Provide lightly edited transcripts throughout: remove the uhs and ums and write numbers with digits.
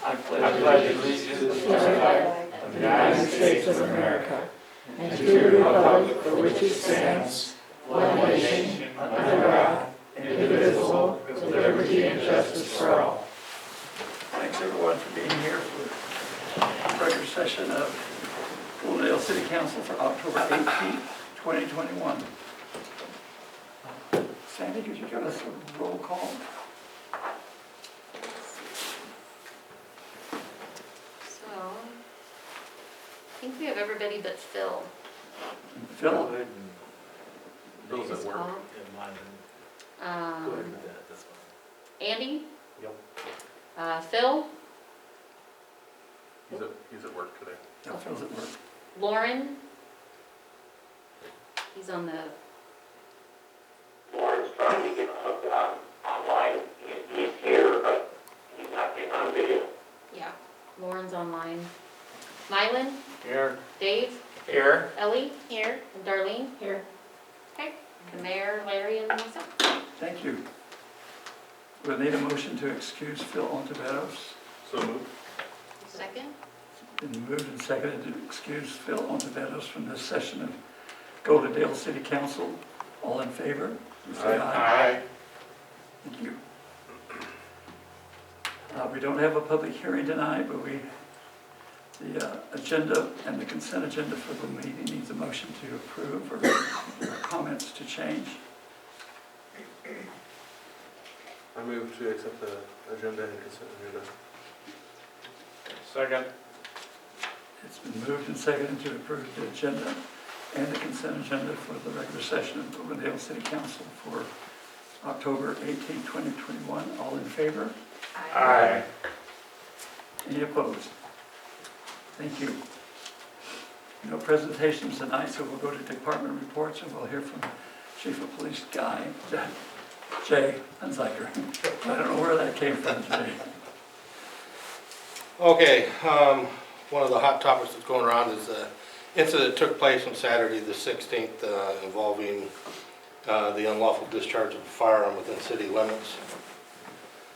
I pledge allegiance to the flag of the United States of America and to the republic for which it stands, one nation, under God, indivisible, with liberty and justice for all. Thanks everyone for being here for the regular session of Goldendale City Council for October 18th, 2021. Sandy, could you give us a roll call? So, I think we have everybody but Phil. Phil? Bill's at work. Call. Yeah, mine. Go Um, ahead with that, that's fine. Andy, Yep. Phil, He's at work today. Yeah, Phil's at work. Lauren. He's on the, Lauren's trying to get hooked up online. He's here, but he's not getting on video. yeah, Lauren's online. Mylan, Here. Dave, Here. Ellie. Here. And Darlene. Here. Okay, the mayor, Larry, and myself. Thank you. We'll need a motion to excuse Phil Ontiveros. So moved. Second. Been moved and seconded to excuse Phil Ontiveros from this session of Goldendale City Council. All in favor? Please say aye. Thank you. We don't have a public hearing tonight, but the agenda and the consent agenda for the meeting needs a motion to approve or comments to change. I move to accept the agenda and consent agenda. Second. It's been moved and seconded to approve the agenda and the consent agenda for the regular session of Goldendale City Council for October 18, 2021. All in favor? Aye. Any opposed? Thank you. No presentations tonight, so we'll go to department reports and we'll hear from Chief of Police Jay Hunziker. I don't know where that came from, Jay. Okay, one of the hot topics that's going around is the incident that took place on Saturday the 16th involving the unlawful discharge of a firearm within city limits.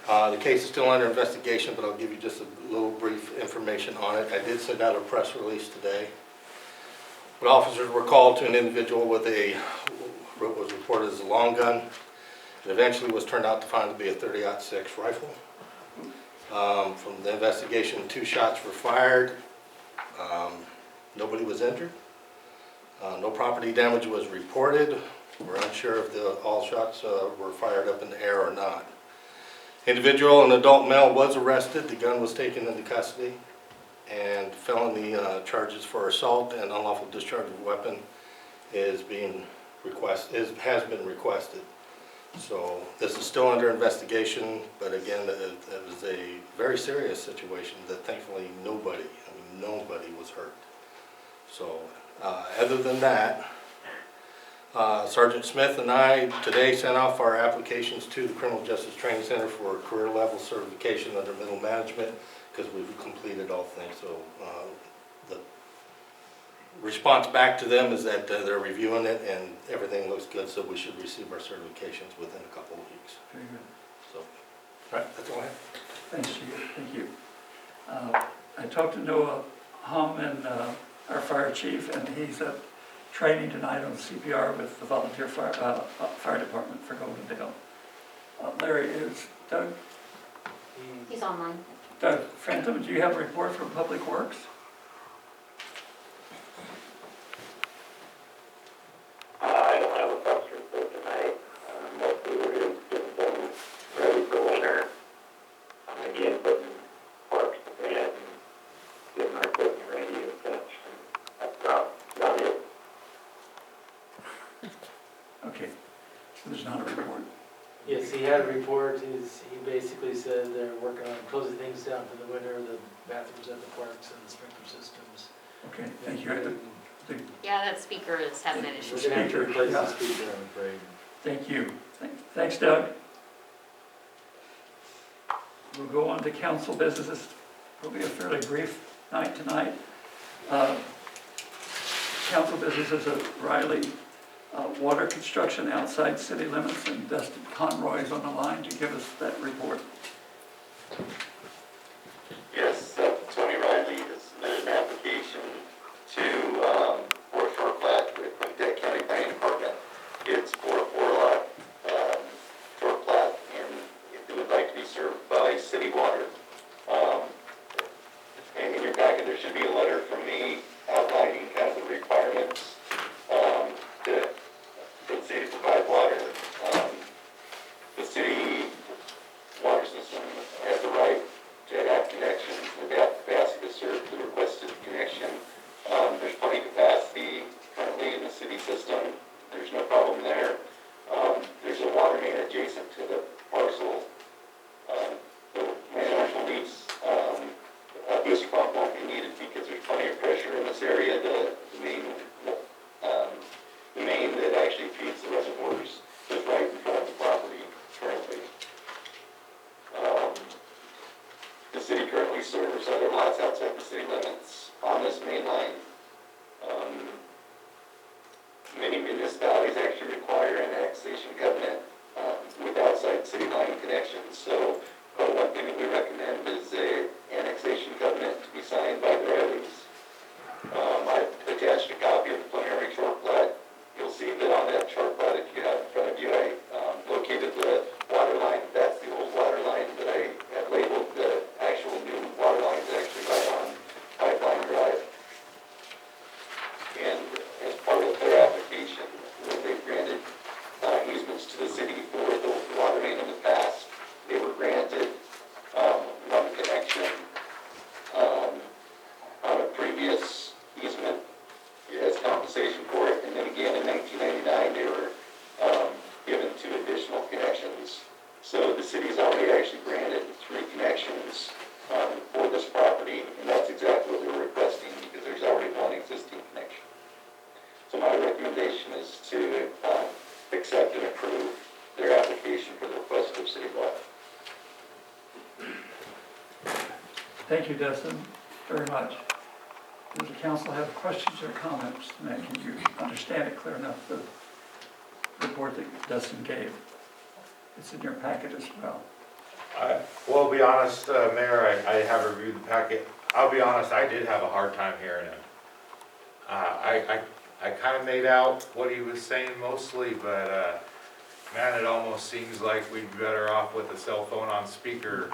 The case is still under investigation, but I'll give you just a little brief information on it. I did send out a press release today. But officers were called to an individual with what was reported as a long gun. It eventually was turned out to find to be a .30-06 rifle. From the investigation, 2 shots were fired. Nobody was injured. No property damage was reported. We're unsure if all shots were fired up in the air or not. Individual, an adult male, was arrested. The gun was taken into custody, and felony charges for assault and unlawful discharge of a weapon has been requested. So this is still under investigation, but again, it was a very serious situation that thankfully nobody was hurt. So other than that, Sergeant Smith and I today sent off our applications to the Criminal Justice Training Center for career level certification under middle management because we've completed all things. So the response back to them is that they're reviewing it and everything looks good, so we should receive our certifications within a couple of weeks. Very good. So, all right, that's all I have. Thanks, Chief. Thank you. I talked to Noah Hum and our fire chief, and he's at training tonight on CPR with the volunteer fire department for Goldendale. Larry, is Doug He's online. Phantom, do you have a report from Public Works? I don't have a bus report tonight. Mostly we're going to get them ready for winter. Again, putting parks to bed, getting our equipment ready and such. That's about it. Okay, so there's not a report. Yes, he had a report. He basically said they're working on closing things down for the winter, the bathrooms at the parks and the sprinkler systems. Okay, thank you. Yeah, that speaker is having an issue. We're gonna have to replace Yeah. the speaker, I'm afraid. Thank you. Thanks, Doug. We'll go on to council business. It'll be a fairly brief night tonight. Council business is a Riley water construction outside city limits, and Dustin Conroy is on the line to give us that report. Yes, city water. Um, and in your packet, there should be a letter from me outlining kind of the requirements to for the city to provide water. Um, the city water system has the right to have connections and have capacity to serve the requested connection. There's plenty of capacity currently in the city system. There's no problem there. There's a water main adjacent to the parcel. The landowner believes a booster pump won't be needed because there's plenty of pressure in this area. The main that actually feeds the reservoirs is right in front of the property currently. The city currently serves other lots outside the city limits on this main line. Many municipalities actually require an annexation covenant with outside city line connections. So one thing that we recommend is a annexation covenant to be signed by the Rileys. I've attached a copy of the preliminary short plat. You'll see that on that short plat that you have in front of you, I located the water line. That's the old water line that I have labeled. The actual new water line is actually right on Pipeline Drive. And as part of their application, they've granted easements to the city for the water main in the past. They were granted one connection on a previous easement as compensation for it, and then again in 1999 they were given 2 additional connections. So the city's already actually granted 3 connections for this property, and that's exactly what they're requesting because there's already one existing connection. So my recommendation is to accept and approve their application for the request of city water. Thank you, Dustin, very much. Does the council have questions or comments to make? Can you understand it clear enough, the report that Dustin gave? It's in your packet as well. Well, to be honest, Mayor, I have reviewed the packet. I'll be honest, I did have a hard time hearing him. I kind of made out what he was saying mostly, but man, it almost seems like we'd be better off with a cell phone on speaker.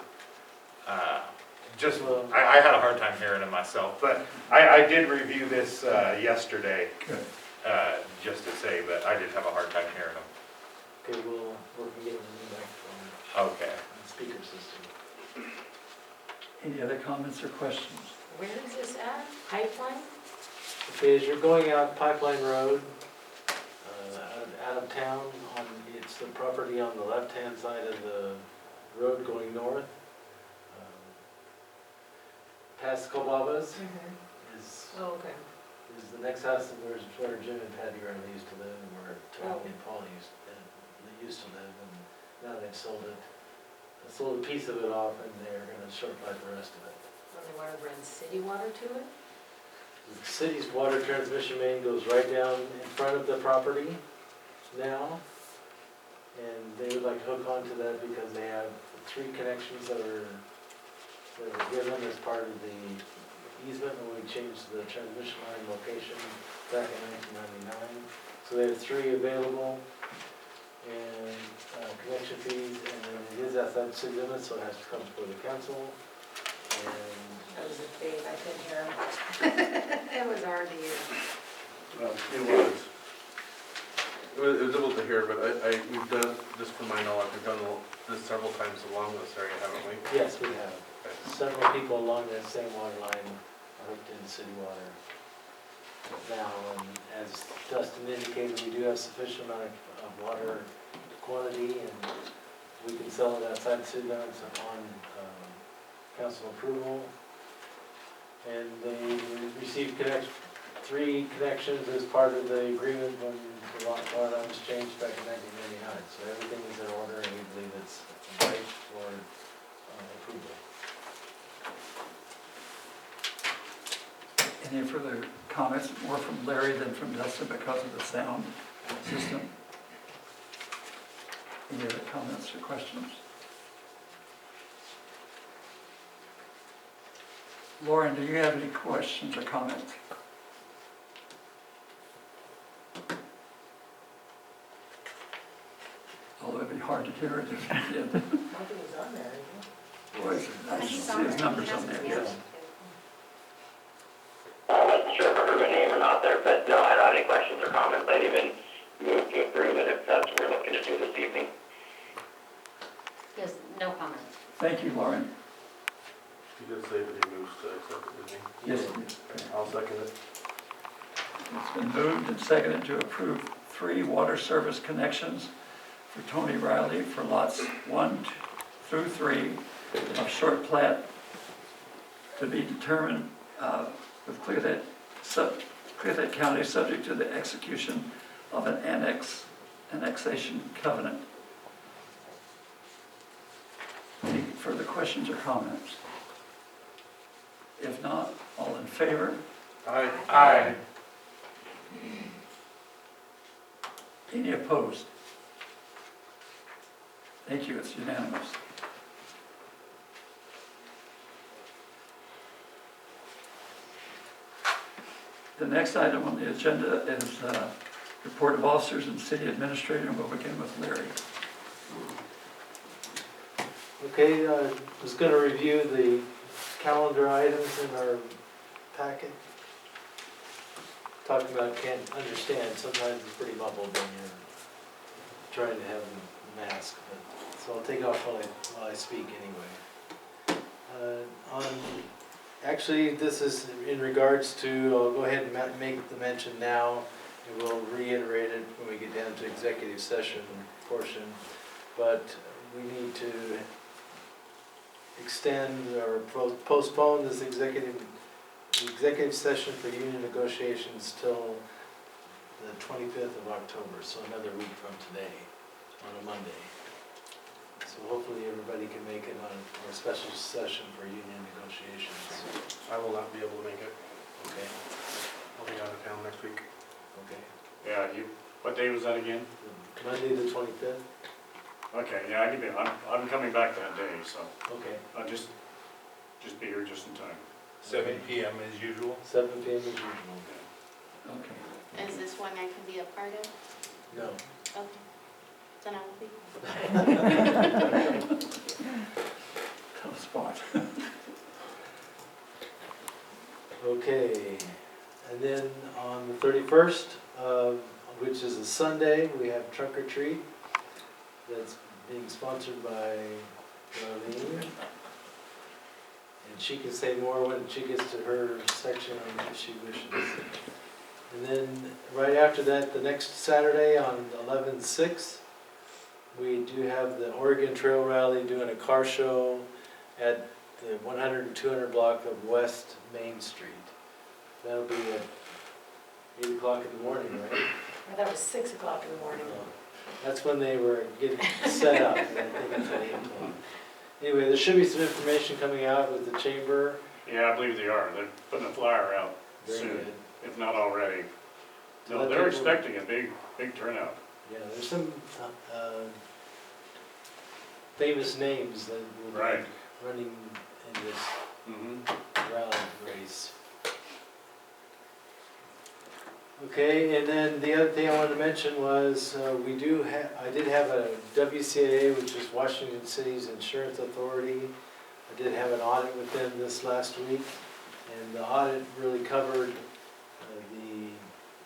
I had a hard time hearing him myself, but I did review this yesterday, Good. just to say, but I did have a hard time hearing him. Okay, we'll work on getting a new microphone Okay. and speaker system. Any other comments or questions? Where is this at? Pipeline? Okay, as you're going out Pipeline Road, out of town, it's the property on the left-hand side of the road going north. Past Cobabas is Okay. the next house where Jim and Patty Riley used to live, and where Tony and Paul used to live, and now they've sold it. They sold a piece of it off, and they're gonna short buy the rest of it. Well, they want to run city water to it? The city's water transmission main goes right down in front of the property now, and they would like to hook onto that because they have 3 connections that were given as part of the easement when we changed the transmission line location back in 1999. So they have 3 available, and connection fees, and then it is outside the city limits, so it has to come before the council. And That was a big, I couldn't hear him. It was hard to hear. It was difficult to hear, but we've done, just from my knowledge, we've done this several times along this area, haven't we? yes, we have. Several people along that same water line are hooked into city water now, and as Dustin indicated, we do have sufficient amount of water quantity, and we can sell it outside the city limits upon council approval. And they received 3 connections as part of the agreement when the water line was changed back in 1999. So everything is in order, and we believe it's right for approval. Any further comments, more from Larry than from Dustin because of the sound system? Any other comments or questions? Lauren, do you have any questions or comments? Although it'd be hard to hear it if you did. Nothing was on there, is it? Well, I see his numbers on there, yes. I wasn't sure if I heard my name or not there, but no, I don't have any questions or comments. I'd even move to approve it if that's what we're looking to do this evening. Yes, no comments. Thank you, Lauren. You did say that he moves to accept it, didn't he? Yes. Okay, I'll second it. It's been moved and seconded to approve 3 water service connections for Tony Riley for lots 1 through 3 of short plat to be determined with Clearhead County, subject to the execution of an annexation covenant. Any further questions or comments? If not, all in favor? Aye. Aye. Any opposed? Thank you, it's unanimous. The next item on the agenda is report of officers and city administrator, and we'll begin with Larry. Okay, I was going to review the calendar items in our packet. Talking about can't understand, sometimes it's pretty muffled when you're trying to have a mask, but, so I'll take off while I speak anyway. Actually, this is in regards to, I'll go ahead and make the mention now, and we'll reiterate it when we get down to executive session portion, but we need to extend or postpone this executive session for union negotiations till the 25th of October, so another week from today, on a Monday. So hopefully everybody can make it on our special session for union negotiations. I will not be able to make it. Okay, I'll be out of town next week. okay. Yeah, what day was that again? Monday the 25th? Okay, yeah, I can be, I'm coming back that day, so Okay. I'll just be here just in time. 7 p.m. as usual. 7 p.m. as usual. Okay. Is this one I can be a part of? No. Okay. Then I will be. Tough spot. Okay, and then on the 31st, which is a Sunday, we have trunk or treat. That's being sponsored by Marlene. And she can say more when she gets to her section if she wishes. And then right after that, the next Saturday on 11/6, we do have the Oregon Trail Rally doing a car show at the 100 and 200 block of West Main Street. That'll be at 8 o'clock in the morning, right? Or that was 6 o'clock in the morning. That's when they were getting set up, and I think it's at 8 o'clock. Anyway, there should be some information coming out with the chamber. Yeah, I believe they are. They're putting a flyer out Very soon, good. if not already. So No, let they're people- expecting a big turnout. Yeah, there's some famous names that will be Right. running in this Mm-hmm. rally race. Okay, and then the other thing I wanted to mention was I did have a WCAA, which is Washington City's Insurance Authority. I did have an audit with them this last week, and the audit really covered the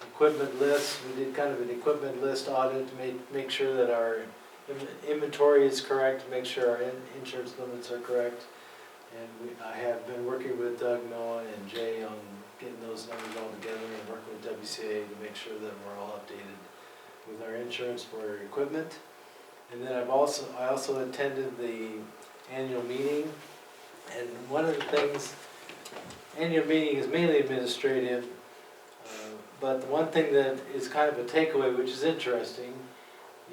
equipment list. We did kind of an equipment list audit to make sure that our inventory is correct, make sure our insurance limits are correct. And I have been working with Doug, Noah, and Jay on getting those numbers all together and working with WCA to make sure that we're all updated with our insurance for our equipment. And then I also attended the annual meeting. And one of the things, annual meeting is mainly administrative, but the one thing that is kind of a takeaway, which is interesting,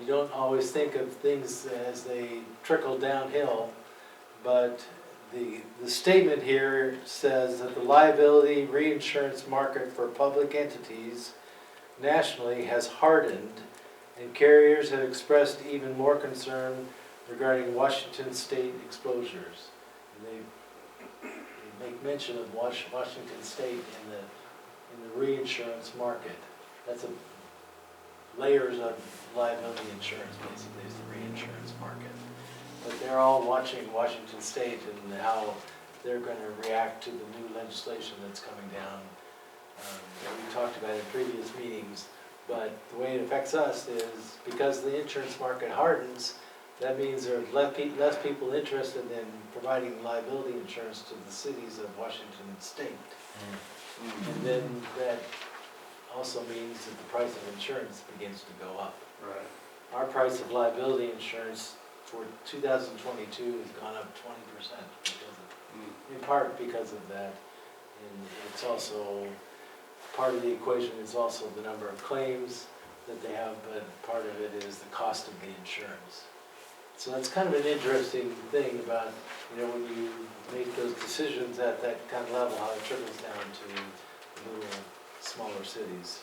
you don't always think of things as they trickle downhill, but the statement here says that the liability reinsurance market for public entities nationally has hardened, and carriers have expressed even more concern regarding Washington state exposures. And they make mention of Washington state in the reinsurance market. That's layers of liability insurance, basically, is the reinsurance market. but they're all watching Washington State and how they're gonna react to the new legislation that's coming down, that we talked about in previous meetings. But the way it affects us is, because the insurance market hardens, that means there's less people interested in providing liability insurance to the cities of Washington State. And then that also means that the price of insurance begins to go up. Right. Our price of liability insurance for 2022 has gone up 20% in part because of that. And it's also, part of the equation is also the number of claims that they have, but part of it is the cost of the insurance. So that's kind of an interesting thing about, when you make those decisions at that kind of level, how it trickles down to little smaller cities.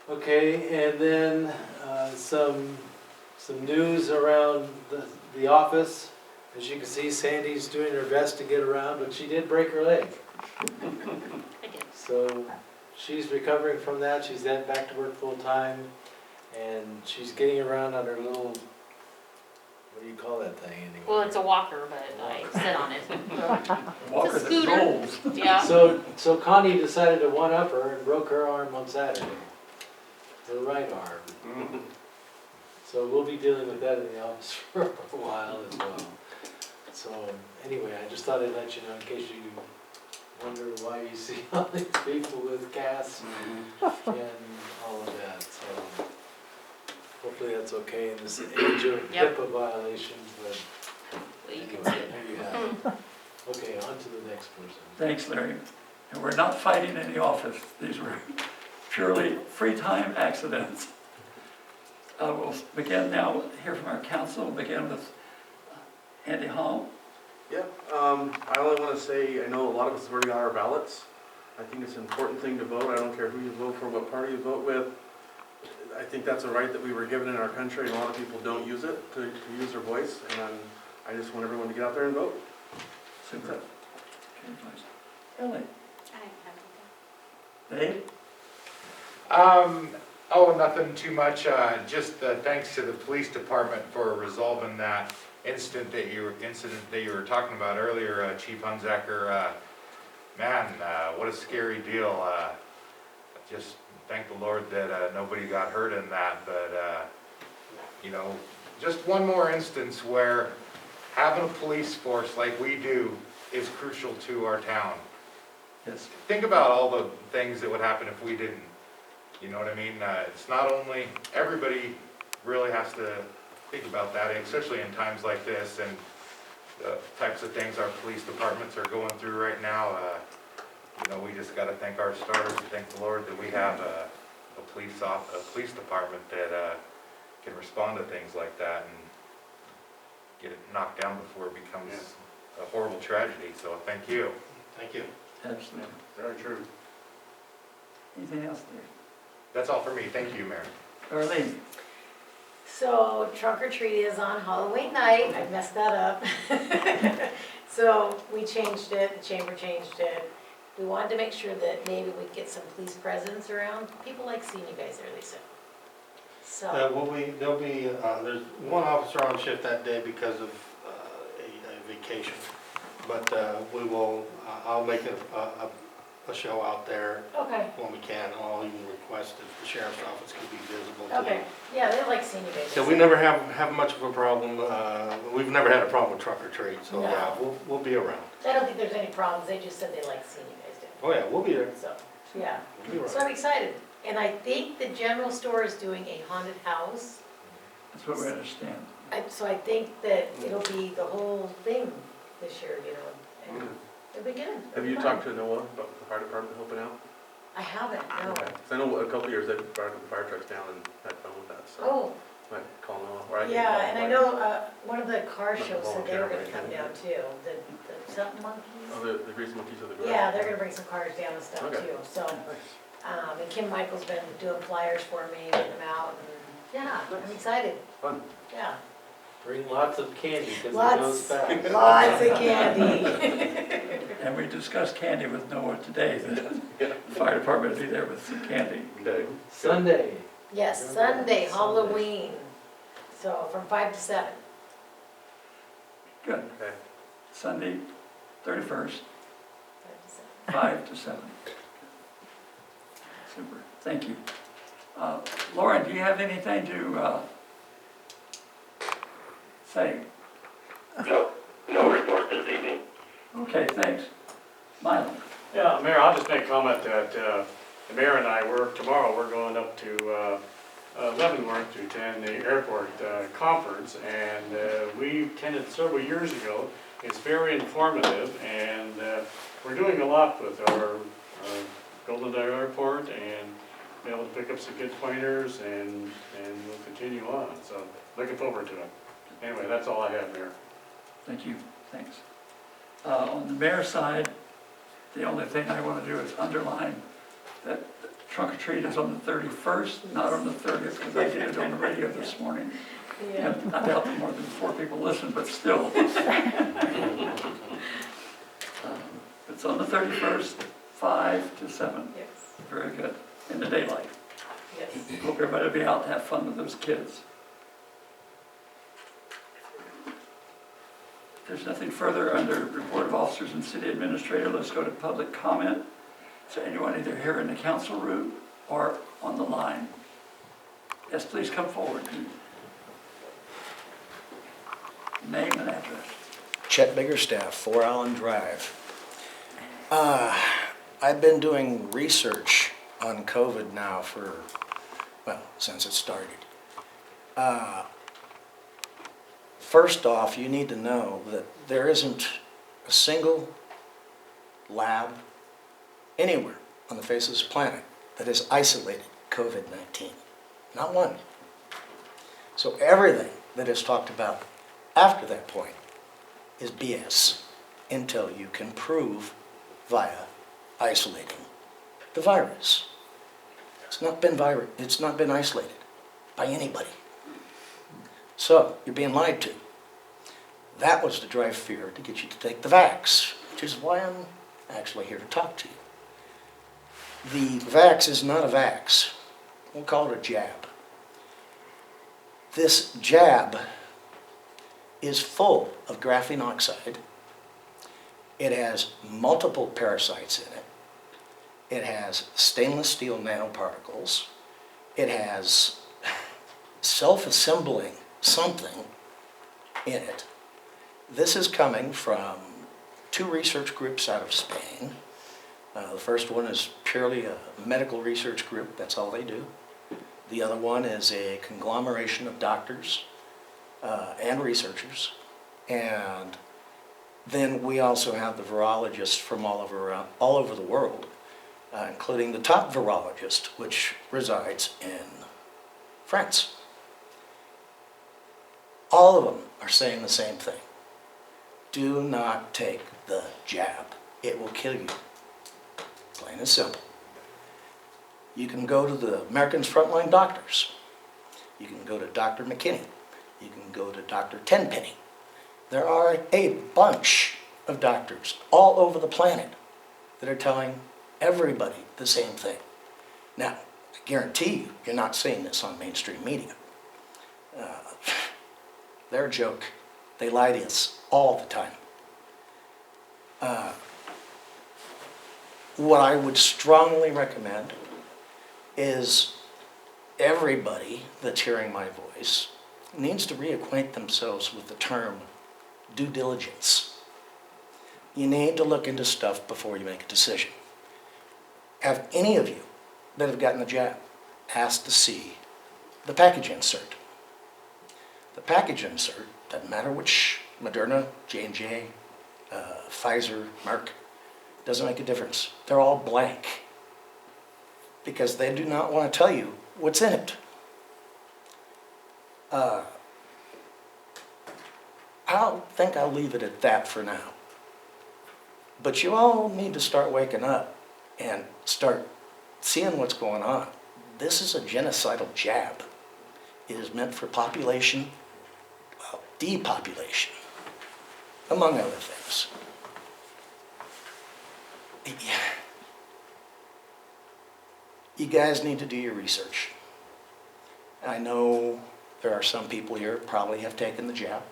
Okay, and then some news around the office. As you can see, Sandy's doing her best to get around, but she did break her leg. I did. So she's recovering from that. She's then back to work full time, and she's getting around on her little, what do you call that thing anyway? Well, it's a walker, but I sit on it. Walker that scooter. rolls. Yeah. So Connie decided to one-up her and broke her arm on Saturday, her right arm. So we'll be dealing with that in the office for a while as well. So anyway, I just thought I'd let you know in case you wonder why you see all these people with casts and all of that. So hopefully that's okay in this age of Yep. HIPAA violations, but Well, you can anyway, sit. there you have it. Okay, on to the next person. Thanks, Larry. And we're not fighting in the office. These were purely free time accidents. We'll begin now, hear from our council. We'll begin with Andy Hall. Yeah, I only want to say, I know a lot of us have already got our ballots. I think it's an important thing to vote. I don't care who you vote for, what party you vote with. I think that's a right that we were given in our country, and a lot of people don't use it to use their voice. And I just want everyone to get out there and vote. Super. Ellie. I have Dave? Oh, nothing too much, just thanks to the police department for resolving that incident that you were talking about earlier, Chief Hunzacker. Man, what a scary deal. Just thank the Lord that nobody got hurt in that, but just one more instance where having a police force like we do is crucial to our town. Yes. Think about all the things that would happen if we didn't. You know what I mean? It's not only, everybody really has to think about that, especially in times like this and the types of things our police departments are going through right now. We just got to thank our stars and thank the Lord that we have a police department that can respond to things like that and get it knocked down before it becomes a horrible tragedy. So thank you. Thank you. Absolutely. Very true. Anything else, Dave? That's all for me. Thank you, Mayor. Arlene? So trunk or treat is on Halloween night. I messed that up. So we changed it, the chamber changed it. We wanted to make sure that maybe we'd get some police presence around. People like seeing you guys there, they said. So, There'll be, there's one officer on shift that day because of a vacation. But we will, I'll make a show out there okay, when we can. I'll even request if the sheriff's office could be visible too. okay. Yeah, they like seeing you guys. So we never have much of a problem. We've never had a problem with truck or treat, so No. yeah, we'll be around. I don't think there's any problems. They just said they like seeing you guys do. Oh yeah, we'll be there. So, yeah. We'll be So around. I'm excited. And I think the general store is doing a haunted house. That's what we understand. So I think that it'll be the whole thing this year, and it'll be good. Have you talked to Noah about the fire department helping out? I haven't, no. Okay. 'Cause I know a couple of years they've brought the fire trucks down and had fun with that, so Oh, might call Noah. Or I can yeah, call and I him. know one of the car Not shows said they were gonna volunteer, come right? down too, the something monkeys. Oh, the grease monkeys are the good. Yeah, they're gonna bring some cars down and stuff Okay. too, so, Nice. and Kim Michael's been doing flyers for me, getting them out, and, yeah, I'm excited, Fun. yeah. Bring lots of candy because it Lots, goes fast. lots of candy. And we discussed candy with Noah today, that the fire department would be there with some candy. Okay. Sunday. Yes, Sunday, Halloween, so from 5 to 7. Good. Okay. Sunday, 31st, 5 to 7. Super, thank you. Lauren, do you have anything to say? No report this evening. Okay, thanks. Milo? Yeah, Mayor, I'll just make a comment that the mayor and I, tomorrow we're going up to Leavenworth to attend the airport conference, and we attended several years ago. It's very informative, and we're doing a lot with our Goldendale Airport, and be able to pick up some good pointers, and we'll continue on. So looking forward to it. Anyway, that's all I have, Mayor. Thank you, thanks. On the mayor's side, the only thing I want to do is underline that trunk or treat is on the 31st, not on the 30th, because I did it on the radio this morning. Yeah. And I doubt that more than 4 people listen, but still. It's on the 31st, 5 to 7. Yes, Very good, in the daylight. yes. Hope everybody will be out and have fun with those kids. If there's nothing further under report of officers and city administrator, let's go to public comment. Is there anyone either here in the council room or on the line? Yes, please come forward. Name and address. Chet Biggerstaff, 4 Allen Drive. I've been doing research on COVID now since it started. First off, you need to know that there isn't a single lab anywhere on the face of this planet that has isolated COVID-19. Not one. So everything that is talked about after that point is BS until you can prove via isolating the virus. It's not been isolated by anybody. So you're being lied to. That was to drive fear to get you to take the vax, which is why I'm actually here to talk to you. The vax is not a vax. We'll call it a jab. This jab is full of graphene oxide. It has multiple parasites in it. It has stainless steel nanoparticles. It has self-assembling something in it. This is coming from 2 research groups out of Spain. The first one is purely a medical research group, that's all they do. The other one is a conglomeration of doctors and researchers. And then we also have the virologists from all over the world, including the top virologist, which resides in France. All of them are saying the same thing. Do not take the jab. It will kill you. Plain and simple. You can go to the Americans Frontline Doctors. You can go to Dr. McKinney. You can go to Dr. Tenpenny. There are a bunch of doctors all over the planet that are telling everybody the same thing. Now, I guarantee you, you're not seeing this on mainstream media. They're a joke. They lie to us all the time. What I would strongly recommend is everybody that's hearing my voice needs to reacquaint themselves with the term due diligence. You need to look into stuff before you make a decision. Have any of you that have gotten the jab asked to see the package insert? The package insert, doesn't matter which, Moderna, J&J, Pfizer, Merck, doesn't make a difference. They're all blank because they do not want to tell you what's in it. I'll leave it at that for now. But you all need to start waking up and start seeing what's going on. This is a genocidal jab. It is meant for population, depopulation, among other things. You guys need to do your research. I know there are some people here who probably have taken the jab.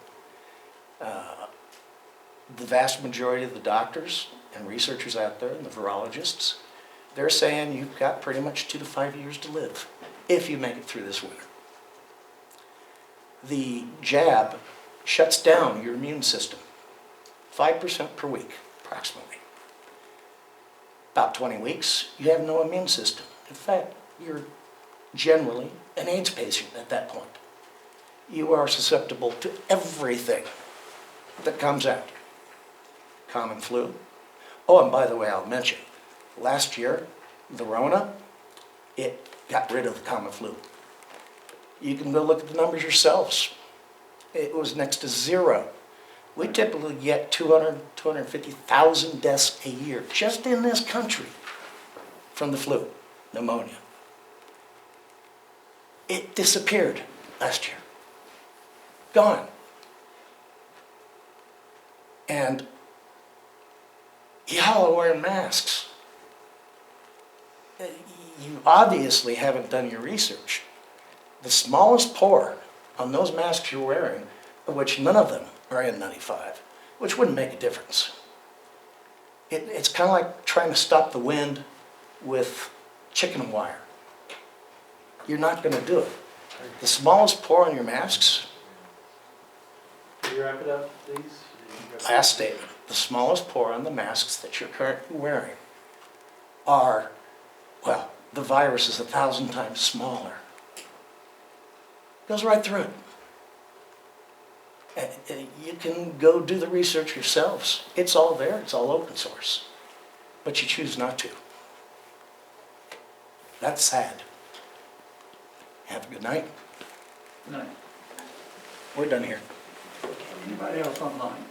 the vast majority of the doctors and researchers out there and the virologists, they're saying you've got pretty much 2 to 5 years to live if you make it through this winter. The jab shuts down your immune system, 5% per week, approximately. About 20 weeks, you have no immune system. In fact, you're generally an AIDS patient at that point. You are susceptible to everything that comes out. Common flu. Oh, and by the way, I'll mention, last year, the Rona, it got rid of the common flu. You can go look at the numbers yourselves. It was next to zero. We typically get 200, 250,000 deaths a year just in this country from the flu, pneumonia. It disappeared last year. Gone. And y'all are wearing masks. You obviously haven't done your research. The smallest pore on those masks you're wearing, of which none of them are N95, which wouldn't make a difference. It's kind of like trying to stop the wind with chicken wire. You're not going to do it. The smallest pore on your masks, Can you wrap it up, please? last statement, the smallest pore on the masks that you're currently wearing are, well, the virus is 1,000 times smaller. Goes right through it. You can go do the research yourselves. It's all there, it's all open source. But you choose not to. That's sad. Have a good night. Good night. We're done here. Anybody else online?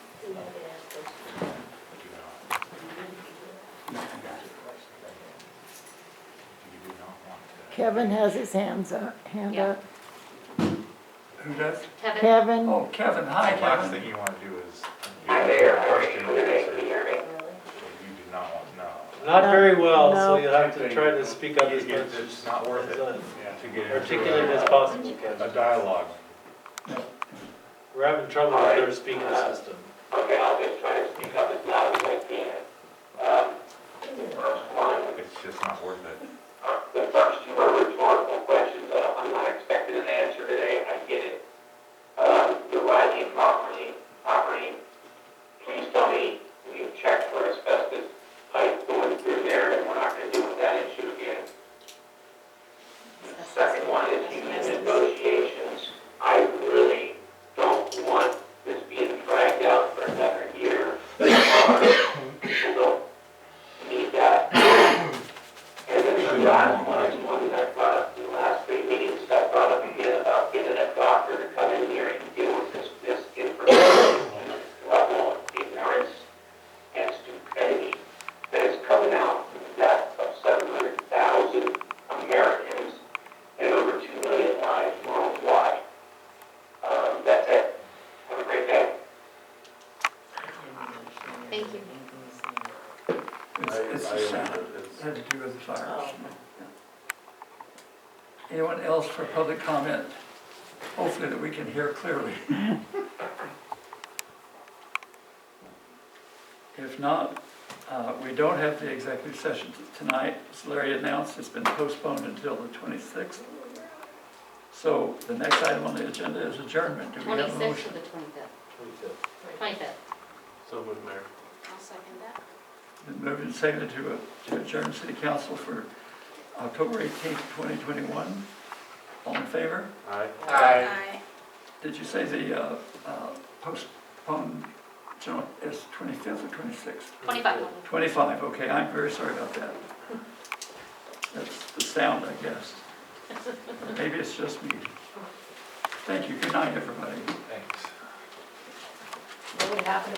Kevin has his hand up. Yeah. Up. Who does? Kevin? Kevin, Oh, Kevin, hi, The last Kevin. thing you want to do is Hi get there, a how are you question doing today? answered Can you hear me? that you do not want to know. Not very well, so No. you'll have to try to speak up as much It's not worth it to get articulate into as possible, a Kevin. dialogue. We're having trouble with our speaking system. Okay, I'll just try to speak up as loud as I can. First one, It's just not worth it. the first two are rhetorical questions. I'm not expecting an answer today, I get it. The Riley property, please tell me you've checked for asbestos pipe going through there and we're not gonna deal with that issue again. The second one is union negotiations. I really don't want this being dragged out for another year. People don't need that. And then the last one is one that I brought up in the last 3 meetings, I brought up again about getting a doctor to come in here and deal with this information level of ignorance and stupidity that is coming out from the death of 700,000 Americans and over 2 million lives worldwide. That's it. Have a great day. Thank you. It's the sound. It had to do with the fire. Anyone else for public comment? Hopefully that we can hear clearly. If not, we don't have the executive session tonight. As Larry announced, it's been postponed until the 26th. So the next item on the agenda is adjournment. Do we have a 26th motion? or the 25th? 25th. So moved, Mayor. I'll second that. Been moved and seconded to adjourn city council for October 18th, 2021. All in favor? Aye. Did you say the postponed general is 25th or 26th? 25. 25, okay, I'm very sorry about that. That's the sound, I guess. Maybe it's just me. Thank you, good night, everybody. Thanks. what would happen